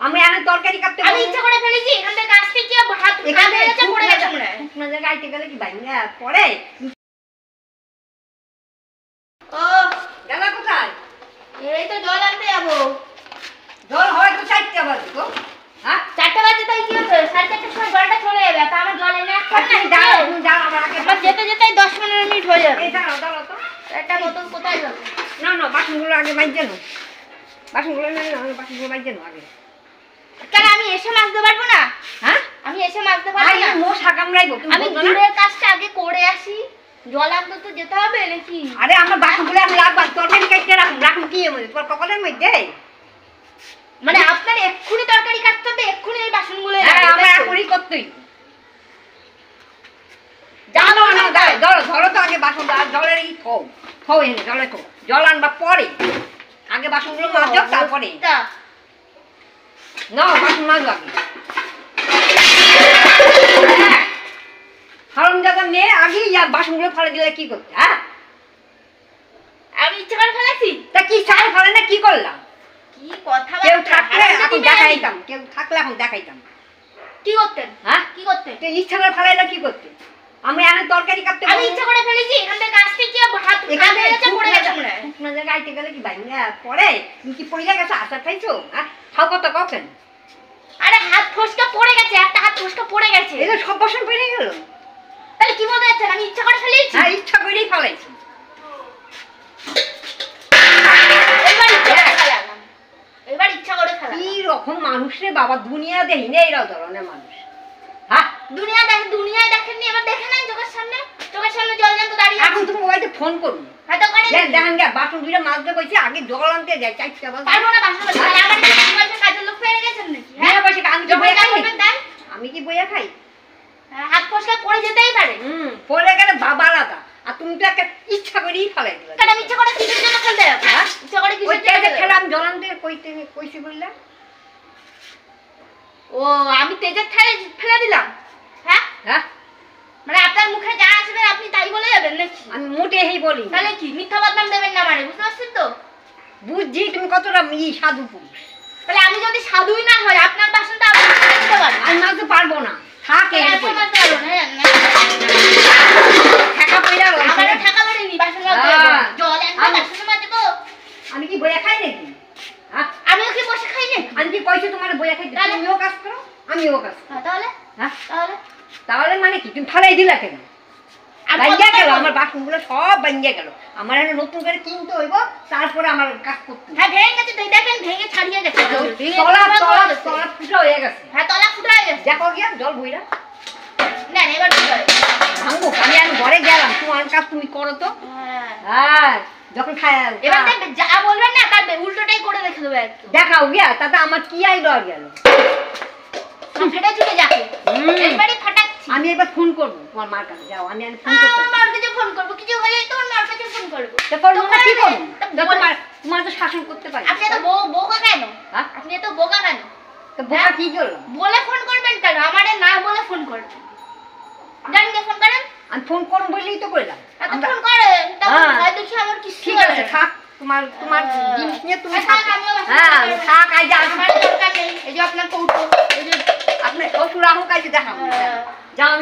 আমি আনে তরকারি কাটতে আমি ইচ্ছা করে ফেলেছি এখান থেকে গাছ থেকে হাত এখানে গেছে পড়ে গেছে মনে হয় আপনার জায়গায় আইতে গেলে কি ভাঙা পড়ে ও গেলা কোথায় এই তো জল আনতে যাবো জল হয়তো 4টা বাজে গো হ্যাঁ 4টা বাজে তাই কি হচ্ছে 4:30টার সময় জলটা চলে যাবে তা আমার জল এনে রাখতে তুমি যাও আমার আগে যেতে যেতে 10-15 মিনিট হয়ে যাবে এই দাঁড়াও দাঁড়াও তো একটা বোতল কোথায় যাবে না না বাসনগুলো আগে বাইজে নাও বাসনগুলো বাইজে নাও আগে কেন আমি এসে মাজতে পারবো না হ্যাঁ আমি এসে মাজতে পারবো না মশা কামড়াইবো আমি দূরের কাজটা আগে করে আসি জল আনতে তো যেতে হবে নাকি আরে আমার বাসনগুলো আমি রাখবো তরকারি কাটতে রাখুন কি এমন তোর কপালের মধ্যে মানে আপনার এক্ষুনি তরকারি কাটতে হবে এক্ষুনি এই বাসনগুলো আমার এখনই করতেই জানো না ধরো তো আগে বাসন জলের খাও এনে জলে খাও জল আনবা পরে আগে বাসনগুলো মাজো তারপরে না বাসন মাজো আগে হারামজাদা মেয়ে আগে বাসনগুলো ফেলে দিলে কি করতে হ্যাঁ আমি ইচ্ছা করে ফেলেছি তা কি চাল ফেলে না কি করলাম কি কথা কেউ থাকলে এখন দেখাইতাম এখন দেখাইতাম কি করতেন হ্যাঁ কি করতেন তুই ইচ্ছা করে ফেলাইলে কি করতে আমি আনে তরকারি কাটতে আমি ইচ্ছা করে ফেলেছি এখান থেকে গাছ থেকে হাত এখানে গেছে পড়ে গেছে মনে হয় আপনার জায়গায় আইতে গেলে কি ভাঙা পড়ে তুমি কি পড়ে গেছে আশা খাইছো হ্যাঁ খাও কত কখন আরে হাত ফসকা পড়ে গেছে একটা হাত ফসকা পড়ে গেছে এই সব বাসন পড়ে গেল তাহলে কি বলতে যাচ্ছেন আমি ইচ্ছা করে ফেলেছি হ্যাঁ ইচ্ছা করেই ফেলাইছি এবার ইচ্ছা করে ফেলা কি রকম মানুষ রে বাবা দুনিয়া দেখি না এই ধরনের মানুষ হ্যাঁ দুনিয়ায় দেখেননি এবার দেখে নেন চোখের সামনে জল জানতো দাঁড়িয়ে এখন তুমি মোবাইলে ফোন করুন হয়তো করে দেখেন গা বাসন দুইটা মাজতে কইছি আগে জল আনতে যায় 4টা বাজে পারবো না বাসন মাজতে আমার পয়সা কাজের লোক পেয়ে গেছেন নাকি হ্যাঁ পয়সা আমি কি বইয়া খাই তাই আমি কি বইয়া খাই হাত ফসকা পড়ে যেতেই পারে পড়ে গেলে বাবা আলাদা আর তুমি তো একটা ইচ্ছা করেই ফেলাই দিলে কারণ আমি ইচ্ছা করে কিসের জন্য ফেলতে যাবো হ্যাঁ ইচ্ছা করে কিসের ওইটা জন্য যে খেলাম জল আনতে কইছি বললা ও আমি তেজের থালায় ফেলে দিলাম হ্যাঁ হ্যাঁ মানে আপনার মুখে যা আসবে আপনি তাই বলে যাবেন নাকি আমি মোটেই বলি তাহলে কি মিথ্যা বদনাম দেবেন না মানে বুঝতে পারছেন তো বুঝছি তুমি কতটা সাধু পুরুষ তাহলে আমি যদি সাধুই না হয় আপনার বাসনটা আপনি করতে পারবেন আমি মাঝে পারবো না থাকে ঠেকা পড়া আমারও ঠেকা পড়েনি বাসন মাজতে জল একবার বাসন মাজবো আমি কি বইয়া খাই নাকি আমিও কি বসে খাই না আমি কি কইছি তোমার বইয়া খাইতে তুমিও কাজ করো আমিও কাজ করো তাহলে হ্যাঁ তাহলে তাহলে মানে কি তুমি ফালাই দিলা কেন ভাঙ্গিয়া গেল আমার বাসনগুলো সব ভাঙ্গিয়া গেল আমার একটা নতুন করে কিনতে হইব তারপরে আমার কাজ করতে হ্যাঁ ভেঙে গেছে তুই দেখেন ভেঙে ছাড়িয়ে গেছে তলা ফুটা হয়ে গেছে হ্যাঁ তলা ফুটা হয়ে গেছে দেখো গিয়া জল বইরা না এবার কি করে ভাঙবো আমি আর ঘরে গেলাম তোমার কাজ তুমি করো তো হ্যাঁ যখন খায় এবার দেখবে যা বলবেন না তার উল্টোটাই করে রেখে দেবে একদম দেখাও গিয়া তাতে আমার কি আইলো আর গেল ফেটে চুকে যাবে এবারে ফাটাচ্ছি আমি এবার ফোন করবো তোমার মার কাছে যাও আমি ফোন করতে মার কাছে ফোন করব কিছু হলে তোমার মার কাছে ফোন করব তো করবো না কি করব তোমার তো শাসন করতে পারি আপনি তো বোকা কেন আপনি তো বোকা কেন তো বোকা কি করলো বলে ফোন করবেন কেন আমারে না বলে ফোন করবেন জান কে ফোন করেন আমি ফোন করব বলেই তো কইলাম আপনি ফোন করেন তখন ভয় দেখি আমার কিছু ঠিক আছে থাক তোমার জিনিস নিয়ে তুমি থাক হ্যাঁ থাক আই যা আমার দরকার নেই এই যে আপনার কৌটো এই যে আপনি শ্বশুর আহু কাজে দেখাবো যাও